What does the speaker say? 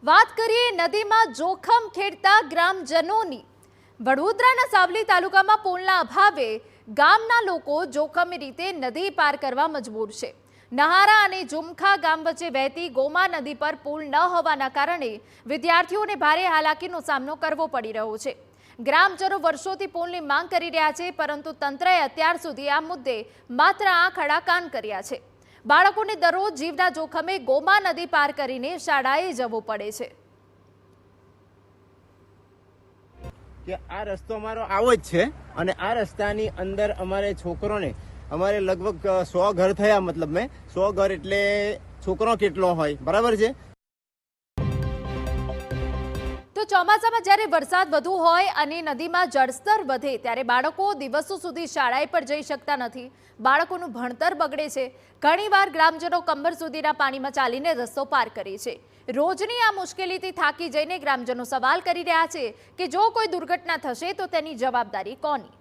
વાત કરીએ નદીમાં જોખમ ખેડતા ગ્રામજનોની। વડોદરાના સાવલી તાલુકામાં પુલના અભાવે ગામના લોકો જોખમી રીતે નદી પાર કરવા મજબૂર છે। નહારા અને ઝુમખા ગામ વચ્ચે વહેતી ગોમા નદી પર પુલ ન હોવાના કારણે વિદ્યાર્થીઓને ભારે હાલાકીનો સામનો કરવો પડી રહ્યો છે। ગ્રામજનો વર્ષોથી પુલની માંગ કરી રહ્યા છે, પરંતુ તંત્રએ અત્યાર સુધી આ મુદ્દે માત્ર આંખ આડા કાન કર્યા છે। બાળકોને દરરોજ જીવના જોખમે ગોમા નદી પાર કરીને શાળાએ જવું પડે છે। કે આ રસ્તો અમારો આવો જ છે અને આ રસ્તાની અંદર અમારે છોકરોને અમારે લગભગ 100 ઘર થયા, મતલબ મેં 100 ઘર એટલે છોકરો કેટલો હોય, બરાબર છે। તો ચોમાસામાં જ્યારે વરસાદ વધુ હોય અને નદીમાં જળસ્તર વધે ત્યારે બાળકો દિવસો સુધી શાળાએ પર જઈ શકતા નથી। બાળકોનું ભણતર બગડે છે। ઘણીવાર ગ્રામજનો કમર સુધીના પાણીમાં ચાલીને રસ્તો પાર કરે છે। રોજની આ મુશ્કેલીથી થાકી જઈને ગ્રામજનો સવાલ કરી રહ્યા છે કે જો કોઈ દુર્ઘટના થશે તો તેની જવાબદારી કોની?